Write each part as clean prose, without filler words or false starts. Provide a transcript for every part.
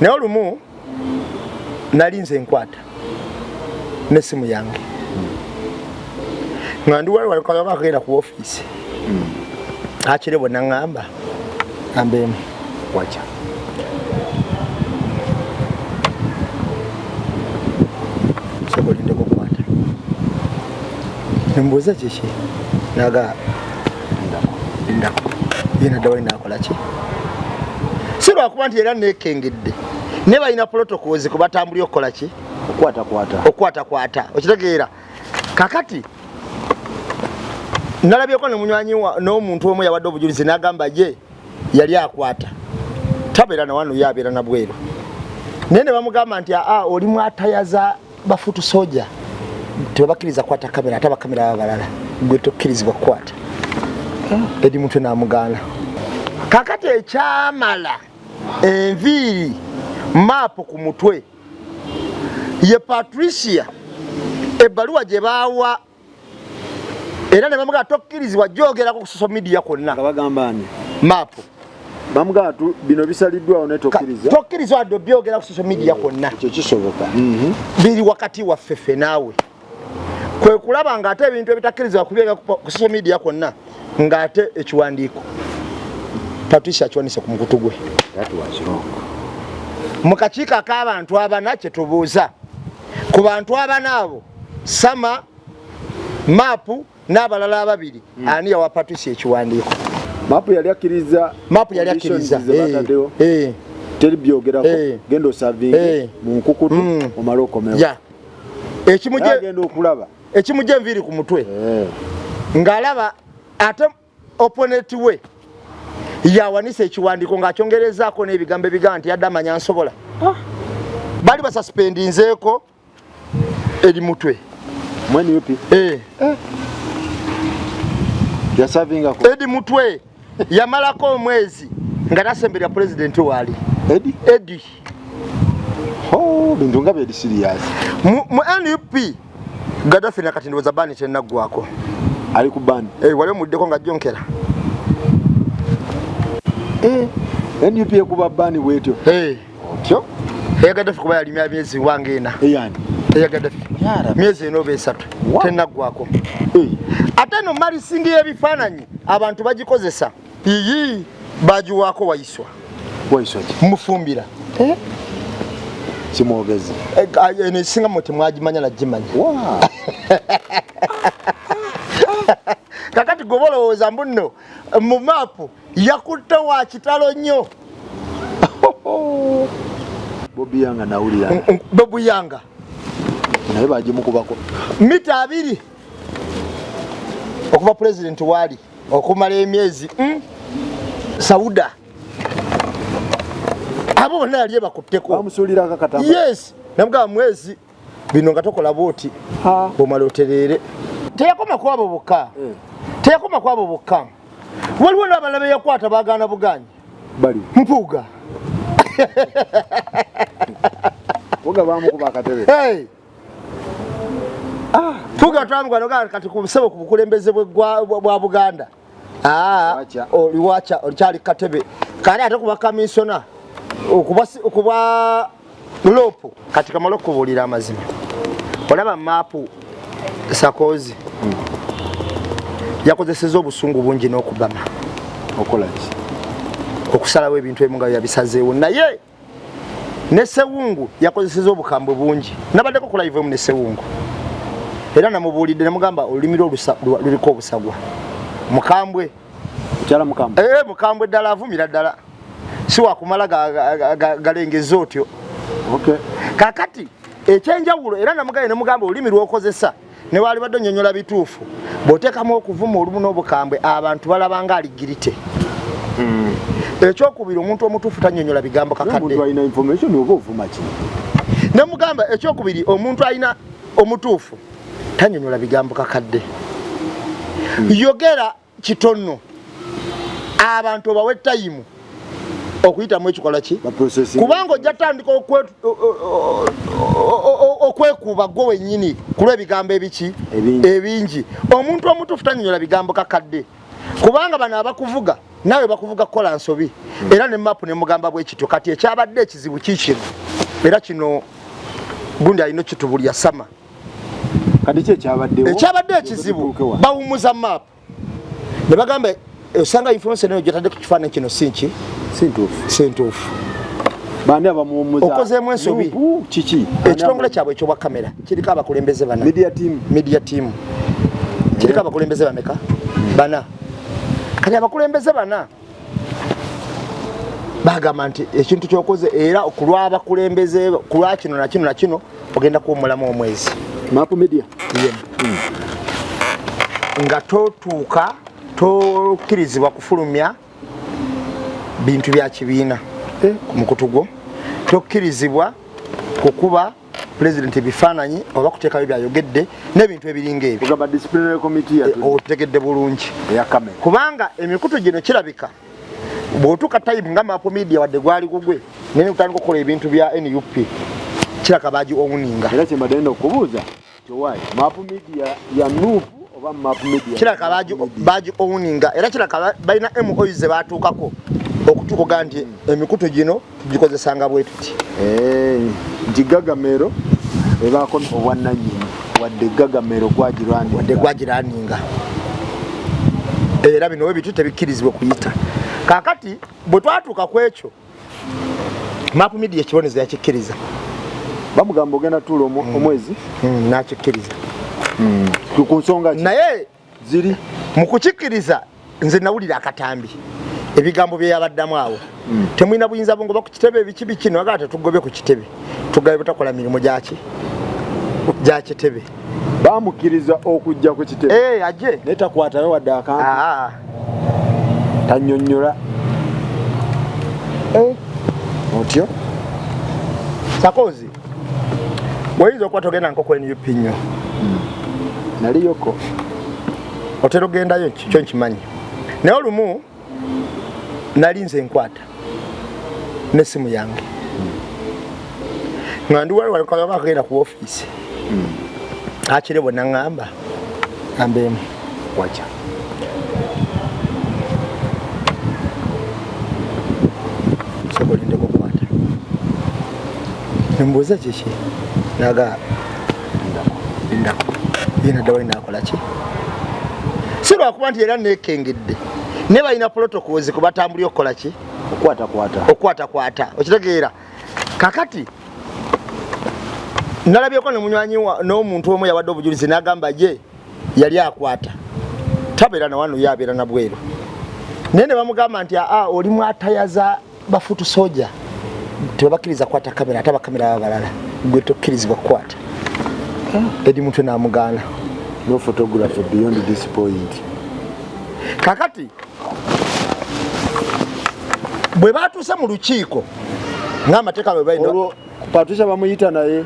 naye olumu nalinze enkwata n'essimu yange nga ndi wali kagenda ku ofiisi akire bwe naŋŋamba ambeemu wacha sobolindeko kukwata nembuuza kiki naga ndako yena dawali nakola ki si lwakuba nti era nekengedde ne balina protocols kubatambulira okukola ki okukwatakwata okitegeera kakati nalabyeko nemunywanyi n'omuntu omu yawadde obujulizi n'agamba ye yali akwata tabeera na wano yabeera na bweru naye ne bamugamba nti oli mwatayaza bafutu soja tebabakkiriza kwata kamera ate abakamera abalala gwe tokkirizibwa kukwata edi mutwe n'amugaana kakati ekyamala enviiri maapu ku mutwe ye Patricia ebbaluwa gye baawa era ne bamugamba tokkirizibwa gyogerako ku social media konna bagambani maapu bamugamba bino bisaliddwawo ne tokkirizibwa wadde byogera ku social media konna ekyo kisoboka biri wakati waffe ffe naawe kwe kulaba ng'ate ebintu ebitakkirizibwa kubyogera ku social media konna ng'ate ekiwandiiko Patricia akiwanise ku mukutu gwe mu kakiiko ak'abantu abana kye tubuuza ku bantu abana abo Sama maapu n'abalala ababiri ani yawa Patricia ekiwandiiko maapu yali akkiriza teri byogerako genda osavinge mu nkukutu omala okomewo genda okulaba ekimujja enviiri ku mutwe ng'alaba ate opponent we yawanisa ekiwandiiko ng'akyongerezaako n'ebigambo ebigamba nti yadde amanya nsobola bali basuspendinzeeko eri mutwe mwene yupi yasavingako edi mutwe yamalako omwezi nga tasemberera president wali edi bintu nga byedi serious mu NUP Gaddafi nakati ndoza bani tenaggwako ali ku bani wali muddeko nga jonkera NUP ekuba bani bwetyo otyo Gaddafi kuba yali myezi wange ena yani Gaddafi myezi eno besatu tenaggwako ate no mali singi ebifaananyi abantu bagikozesa iyi bagiwaako wayiswa mufumbira kimwogezi eno esinga mu temwagimanya nagimanya kakati gwe olowooza mbuno mu maapu yakutte wa kitalo nnyo Bobi Yanga nawulira Bobi Yanga naye bagimukubako mita 2 okuva president wali okumala emyezi Sauda abo bonna yali bakutteko bamusuulira kakatamba yes namugamba mwezi bino nga tokola bwoti omala oterere teyakoma kwabo bokka waliwo n'abalala beyakwata bagaana buganyi bali mpuuga Puga bamukuba akatebe Puga twamugana kati kubusebo ku bukulembeze bwa Buganda oli wacha olikyali katebe kale ate kuba kamisona okuba lopo kati kamalo kubulira amazima olaba maapu Sakozi yakozeseza obusungu bungi n'okugama okolaki okusalawo ebintu ebimu nga yabisazeewo naye ne Sewungu yakozeseza obukambwe bungi nabaddeko ku live ne Sewungu era namubuulidde namugamba olulimi luliko obusagwa mukambwe mukambwe ddala avumira ddala si wakumala galengeza otyo kakati ekyenjawulo era namugambye nemugamba olulimi lwokozesa ne wali badde nnyonnyola bituufu bw'oteekamu okuvuma olumu n'obukambwe abantu balabanga aligirite ekyokubiri omuntu omutuufu tannyonnyola bigambo kakadde nemugamba ekyokubiri omuntu alina omutuufu tannyonnyola bigambo kakadde yogera kitono abantu bawe tayimu okuyitamu ekikola ki kubanga ojja tandika okwekuuba gwe wennyini ku lw'ebigambo ebingi omuntu omutuufu tannyonnyola bigambo kakadde kubanga bano abakuvuga nawe bakuvuga kola nsobi era ne map ne mugamba bwe kityo kati ekyabadde ekizibu kikino era kino gundi alino kitubuli ya sama kati ekyabadde ekizibu bawumuza map ne bagamba osanga information eyo gyatadde ku kifaananyi kino sinki sintuufu bani abamuwumuza okozeemu ensobi kiki ekitongole kyabwe ekyobwa kamera kiriko abakulembeze bana media team kiriko abakulembeze bameka bana kati abakulembeze bana bagamba nti ekintu kyokoze era okulwa abakulembeze kulwa kino na kino na kino ogenda kuwumulamu omwezi Map Media nga totuuka tokkirizibwa kufulumya bintu bya kibiina ku mukutu gwo tokkirizibwa kukuba president bifaananyi oba kuteekayo byayogedde n'ebintu ebiringa ebyo kugamba disciplinary committee otegedde bulungi kubanga emikutu gino kirabika bw'otuuka time nga Map Media wadde gwali gugwe naye utandika okukola ebintu bya NUP kiraka baagi owuninga era kyembadde okubuuza towaayi Map Media ya NUP oba Map Media kiraka baagi owuninga era kiraka balina MOU ze baatuukako okutukoga nti emikutu gino tugikozesanga bwe tuti nti gagamero ebaako obwannannyini wadde gagamero gwagiraninga era bino we bitu tebikkirizibwa kuyita kakati bwe twatuuka ku ekyo Map Media ekiboneza yakikkiriza bamugamba ogenda tuula omwezi nakikkiriza ku nsonga naye ziri mu kukikkiriza nze nawulira akatambi ebigambo bye yabaddamu awo temwina buyinza bungoba ku kitebe ebikibi kino agala tetugobye ku kitebe tugabe butakola mirimu gya kitebe bamukkiriza okujja ku kitebe ajje naye takwatayo wadde akantu tannyonnyola otyo sakozi wayinza okuba togenda nkoko NUP nnyo naliyoko otera ogendayo kyo nkimanyi naye olumu nali nze nkwata n'essimu yange nga ndi wali bakagenda ku ofiisi akire bonna ŋŋamba ambeemu waca sobolindeko okukwata nembuuza kiki naga lindako yenadda wali nakola ki si lwakuba nti era nekengedde ne balina protocols kubatambuli okukola ki okukwatakwata okitegeera kakati nalabyeko ne munywanyi n'omuntu omu yawadde obujulizi n'agamba je yali akwata tabeera na wano yabeera na bweru naye ne bamugamba nti oli mwatayaza bafutu soja tebabakkiriza kwata kamera ate abakamera abalala gwe tokkirizibwa kukwata edi mutwe n'amugaana no photography beyond this point kakati bwe batuuse mu lukiiko ng'amateeka bwe balina Patricia bamuyita naye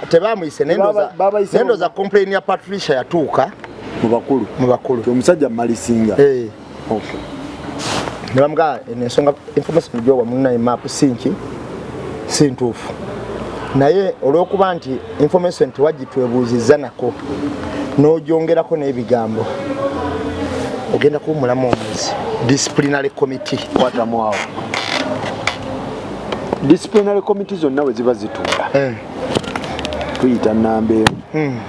tebamuyise nendoza complain ya Patricia yatuuka mu bakulu omusajja malisinga ne bamugaa ensonga information gyowa munaye map sintuufu naye olw'okuba nti information tewagitwebuuzizza nako n'ogyongerako n'ebigambo ogenda kuwumulamu omwezi disciplinary committee kwatamu awo disciplinary committee zonna we ziba zituula tuyita nambe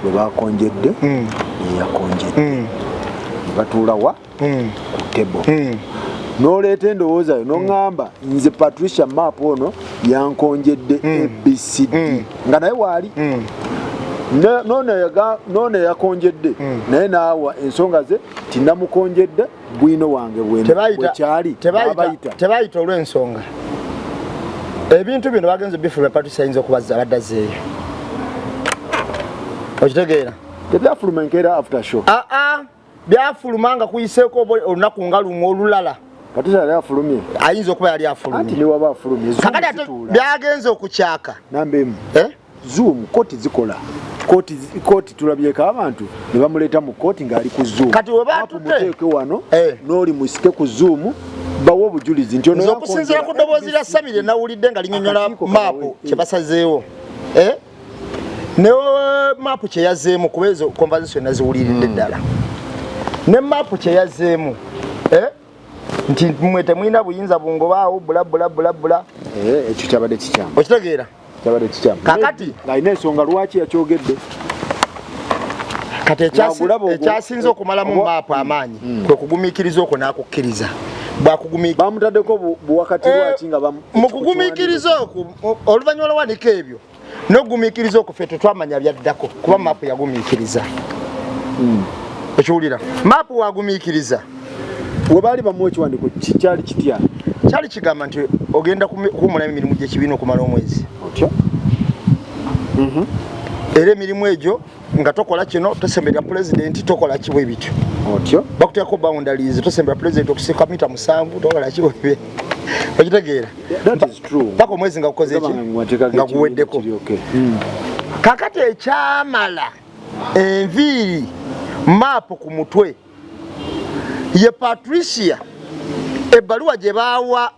bwe bakonjedde neyakonjedde batuula wa ku tebo n'oleeta endowooza yo n'oŋŋamba nze Patricia Map ono yankonjedde ABCD nga naye waali none yakonjedde naye naawa ensonga ze tinamukonjedde bwino wange bwekyali tebayita olw'ensonga ebintu bino bagenze bifuluma Patricia ayinza okubaza baddazeeyo okitegeera tebyafuluma enkeera after show byafuluma nga kuyiseeko olunaku nga lumu olulala Patricia yali afulumye ayinza okuba yali afulumye anti niwaba afulumye kakati ate byagenze okukyaka nambemu zoom kooti zikola kooti tulabyeko abantu ne bamuleeta mu kooti ng'ali ku zoom kati webamuteeke wano n'oli musike ku zoom bawa obujulizi nti nze okusinziira ku ddoboozi lya Samire nawulidde nga linyonyola maapu kye basazeewo ne maapu kye yazzeemu kuba ezo conversation naziwuliridde ddala ne maapu kye yazzeemu nti mmwe temwina buyinza bungobaawo bula ekyo kyabadde kikyamu okitegeera kyabadde kikyamu kakati ng'alina ensonga lwaki yakyogedde kati ekyasinze okumalamu maapu amaanyi kwe kugumiikiriza okwo n'akukkiriza bamutaddeko buwakati lwaki nga mu kugumiikiriza okwo oluvannyuma lwawanika ebyo n'okugumiikiriza okwo ffe tetwamanya byaddako kuba maapu yagumiikiriza okiwulira maapu wagumiikiriza we baali bamuwa ekiwandiiko kyali kitya kyali kigamba nti ogenda kuwumulamu emirimu gy'ekibiina okumala omwezi otyo era emirimu egyo nga tokola kino tosembera pulezidenti tokola kiwe bityo otyo bakuteekako boundaries tosembera pulezidenti okusika mita 7 tokola kiwe okitegeera paka omwezi nga gukoze eki nga guweddeko kakati ekyamala enviiri maapu ku mutwe ye Patricia ebbaluwa gye baawa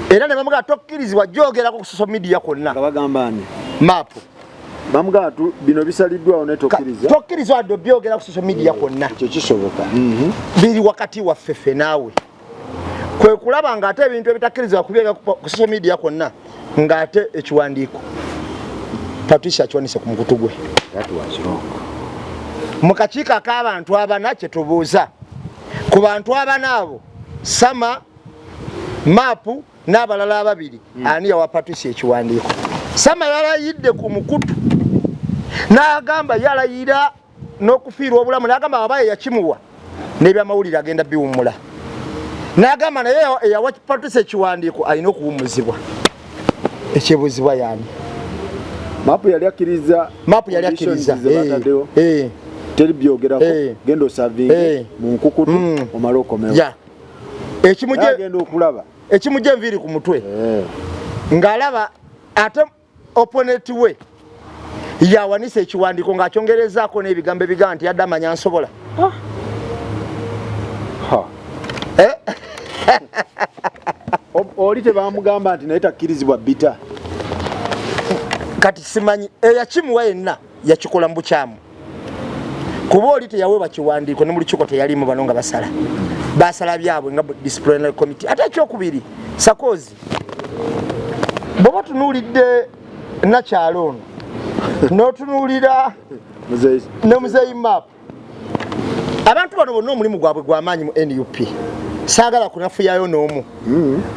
era ne bamugaa tokkirizibwa gyogerako ku social media konna bagamba ani maapu bamugamba bino bisaliddwawo ne tokkirizibwa adde byogera ku social media konna ekyo kisoboka biri wakati waffe ffe naawe kwe kulaba ng'ate ebintu ebitakkirizibwa kubyogera ku social media konna ng'ate ekiwandiiko Patricia akiwanise ku mukutu gwe mu kakiiko ak'abantu abana kye tubuuza ku bantu abana abo Sama maapu n'abalala ababiri ani yawa Patricia ekiwandiiko Sama yalayidde ku mukutu n'agamba yalayira n'okufiirwa obulamu n'agamba abaye yakimuwa n'ebyamawulire agenda biwummula n'agamba naye eyawa Patricia ekiwandiiko alina okuwummuzibwa ekyebuzibwa yani maapu yali akkiriza teri byogerako genda osavinge mu nkukutu omala okomewo agenda okulaba ekimujja enviiri ku mutwe ng'alaba ate opponent we yawanisa ekiwandiiko ng'akyongerezaako n'ebigambo ebigamba nti yadde amanya nsobola oli tebamugamba nti naye takkirizibwa bita kati simanyi eyakimuwa yenna yakikola mu bukyamu kuba oli teyaweebwa kiwandiiko ne mu lukiiko teyalimu bano nga basala byabwe nga disciplinary committee ate ekyokubiri sakozi bw'oba tunuulidde nakyalo ono n'otunuulira ne muzeeyi maapu abantu bano bonna omulimu gwabwe gw'amaanyi mu NUP saagala kunafuyayo n'omu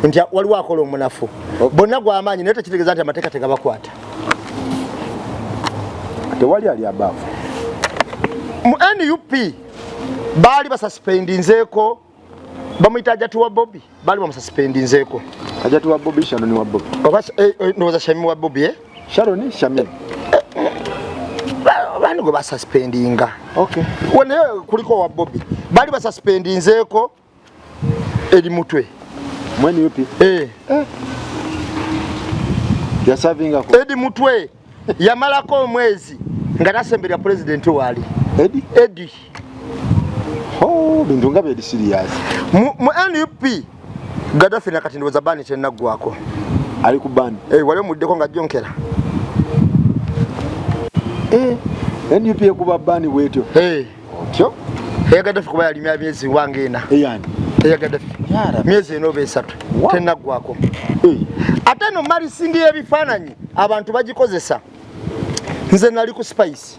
nti waliwo akola omunafu bonna gw'amaanyi naye tekitegeeza nti amateeka tegabakwata tewali ali abaavu mu NUP baali basuspendinzeeko bamuyita Ajati wa Bobby baali bamususpendinzeeko Ajati wa Bobby Sharon wa Bobby ndowooza Shami wa Bobby Sharon Shami baani gwe basuspendinga naye kuliko wa Bobby baali basuspendinzeeko eri mutwe mu NUP yasavingako eri mutwe yamalako omwezi nga tasemberera pulezidenti waali Edi bintu nga bedi serious mu NUP Gaddafi na kati ndowooza baani tennaggwako ali ku baani wali omuddeko nga jonkera NUP ekuba baani bwetyo otyo eya Gaddafi kuba yalimya myezi wange ena eya Gaddafi myezi ena oba 3 tennaggwako ate no malisingi y'ebifaananyi abantu bagikozesa nze nali ku Spice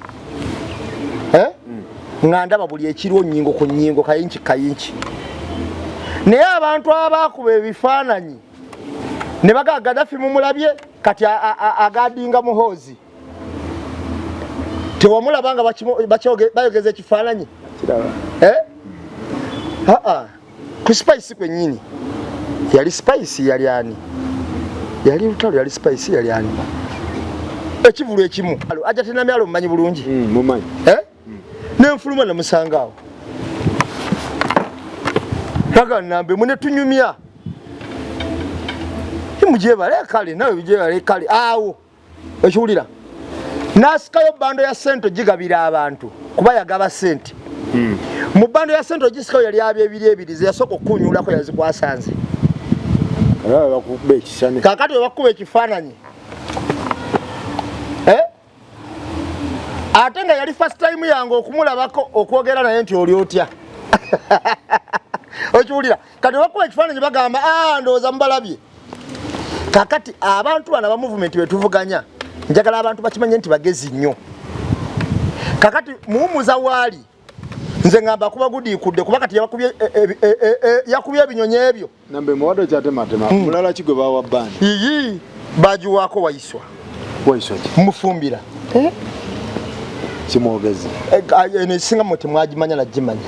nga ndaba buli ekiriwo nnyingo ku nnyingo kayinki naye abantu abaakuba ebifaananyi ne bagaa Gaddafi mumulabye kati agadinga muhoozi tewamulaba nga bayogeza ekifaananyi ku Spice kwennyini yali Spice yali ani yali lutalo yali Spice yali ani ekivulu ekimu Ajati Namyalo mumanyi bulungi mumanyi nenfuluma namusanga awo naganambe mune tunyumya imujebale kale nawe bijebale kale awo ekiwulira nasikayo bando ya sente gigabira abantu kuba yagaba sente mu bando ya sente gisikayo yali abye ze yasoko okunyulako yazikwasanze bakubba ekisane kakati bakuba ekifaananyi ate nga yali first time yange okumulabako okwogera naye nti oli otya okiwulira kati bakuba ekifaananyi bagamba ndowooza mubalabye kakati abantu bana ba movement betuvuganya njagala abantu bakimanye nti bagezi nnyo kakati muwumuza waali nze ngamba kuba gudiikudde kuba kati yakubye ebinyonyi ebyo nambe muwado kyatematema mulala kigwe bawa bandi iyi bagiwaako wayiswa ki mufumbira kimwogezi nesinga mwe temwagimanya nagimanya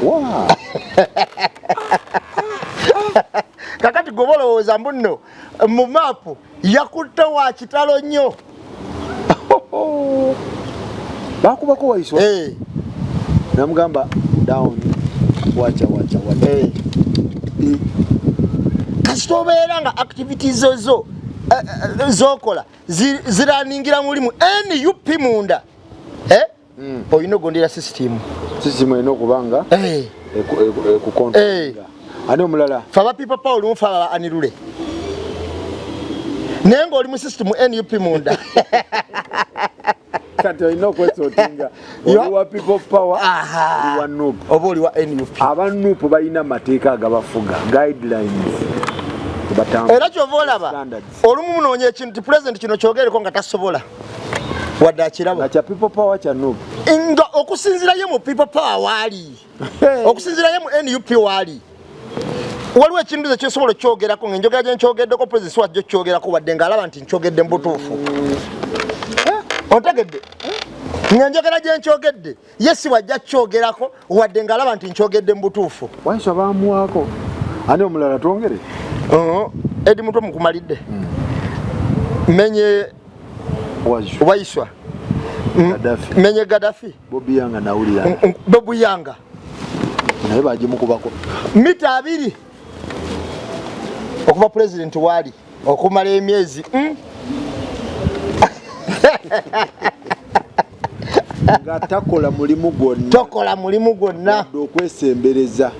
kakati gwe olowooza mbu nno mu maapu yakutte wa kitalo nnyo bakubako wayiswa namugamba down wacha kasita obeera nga activities zo zokola ziraningira mulimu NUP munda oyina ogondera system erina okubanga ekukontrolinga ani omulala fe abapipa power olumu fe aba anirule naye ng'oli mu system NUP munda kati olina okwesotinga oliwa people power oliwa NUP oba oliwa NUP aba NUP balina amateeka agabafuga guidelines era kyova olaba olumu munoonya ekintu ti president kino kyogereko nga tasobola wadde akiraba kya people power kya NUP nga okusinzirayo mu people power waali okusinzirayo mu NUP waali waliwo ekintu kyesobola okyogerako ngaenjogera gye nkyogeddeko president wajja okyogerako wadde ng'alaba nti nkyogedde mu butuufu ontegedde ngaenjogera gye nkyogedde ye si wajja kyogerako wadde ng'alaba nti nkyogedde mu butuufu wayiswa baamuwaako ani omulala twongere edi mutwe mukumalidde menye wayiswa menye Gaddafi Bobi Yanga nawulira Bobi Yanga naye bagimukubako mita 2 okuva president waali okumala emyezi nga takola mulimu gwonna okwesembereza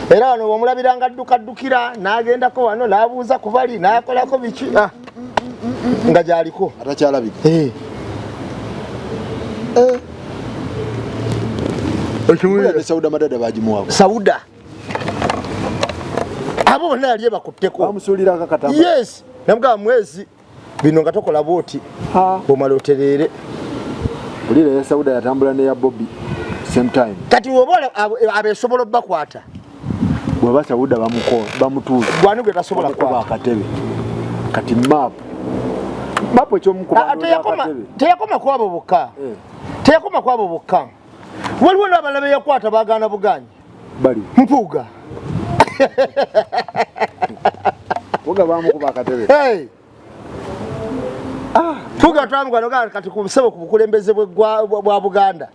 era wano bwomulabiranga ddukaddukira n'agendako wano n'abuuza ku bali n'akolako biki nga gyaliko atakyalabika Sauda Madada bagimuwako Sauda abo bonna yali bakutteko bamusuulirako katamba yes namugamba mwezi bino nga tokola booti bwomala otereere ulira ya Sauda yatambula ne ya Bobby same time kati wobola abesobola obbakwata bwaba Sauda bamutuuza gwani gwe tasobola kuba akatebe kati mapo ky'omukuba teyakoma kwabo bokka teyakoma kwabo bokka waliwo n'abalabe yakwata baagaana buganyi bali Mpuuga Mpuuga bamukuba akatebe Mpuuga twamugana kati ku busebo ku bukulembeze bwa Buganda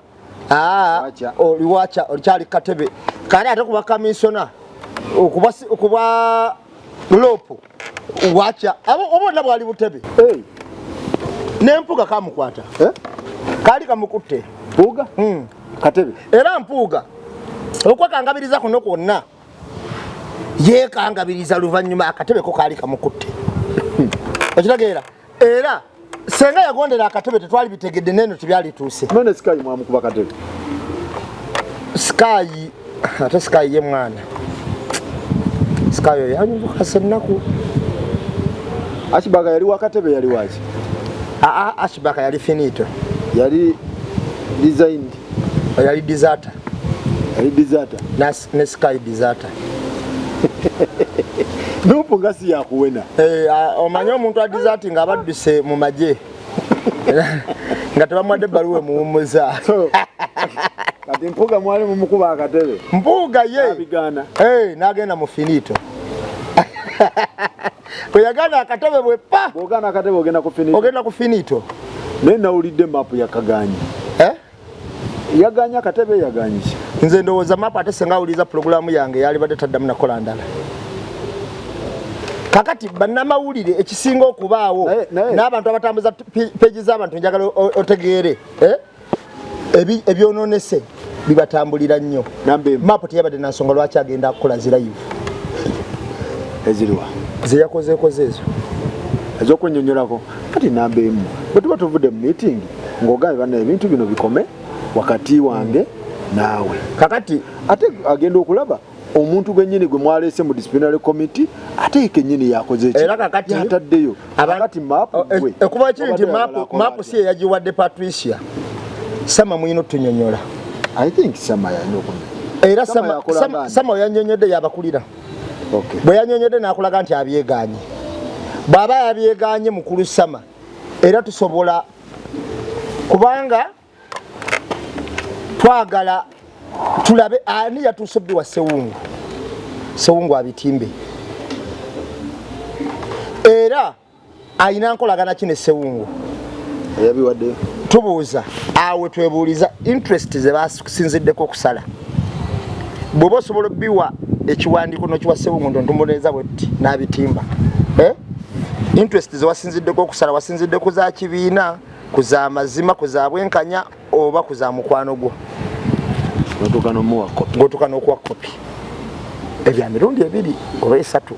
oliwacha olikyali katebe kale ate kuba kamisona okuba lopo wacha obonna bwali butebe n'Empuuga kamukwata kali kamukutte Mpuuga katebe era Mpuuga okwekangabiriza kuno kwonna yeekangabiriza luvannyuma akatebe ko kaali kamukutte okitegeera era senga yagondera akatebe tetwali bitegedde neno tibyalituuse none Sky mwamukuba katebe Sky ate Sky ye mwana Sky oyo yanyuvuka sennaku Ashibaka yali wakatebe yali wachi Ashibaka yali finito yali designed yali deserter ne Sky deserter Nupu ngasi ya kuwena omanyi omuntu adizati nga abadduse mu magye nga tebamwadde ebbaluwa muwummuza kati Mpuuga mwali mumukuba akatebe Mpuuga ye abigana n'agenda mu finito bwe yagana akatebe bwe pa bw'ogana akatebe ogenda ku finito naye nawulidde mapu yakaganyi yaganya akatebe yaganyiki nze ndowooza mapu ate senga awuliriza pulogulaamu yange yali badde taddamu nakola ndala kakati bannamawulire ekisinga okubaawo n'abantu abatambuza peegi z'abantu njagala otegeere ebyonoonese bibatambulira nnyo mapu teyabadde nansonga lwaki agenda kukola zirayivu eziriwa zeyakozeekoze ezo ez'okwennyonnyolako kati namba emu bwe tuba tuvudde mu meeting ng'ogambe banna ebintu bino bikome wakati wange naawe kakati ate agenda okulaba omuntu gwennyini gwe mwaleese mu disciplinary committee ate kennyini yakoze eki era kakati yataddeyo akati maapu gwe ekuba kiri nti maapu si eyagiwadde Patricia Sama mwino tunyonyola I think Sama yanyoko era Sama yanyonyodde yabakulira bwe yanyonyodde n'akulaga nti abyeganye bw'aba yabyeganye mukulu Sama era tusobola kubanga twagala tulabe ani yatusobbi wa Sewungu abitimbe era ayina nkolagana kine Sewungu yabiwadde tubuuza awe twebuuliza interest ze basinziddeko okusala bw'oba osobola obbiwa ekiwandiiko n'okiwa Sewungu ntontomboleza bwetti n'abitimba interest ze wasinziddeko okusala wasinzidde ku za kibiina ku za mazima ku za bwenkanya oba ku za mukwano gwo ngotuka n'okuwa kopi ebya mirundi ebiri oba esatu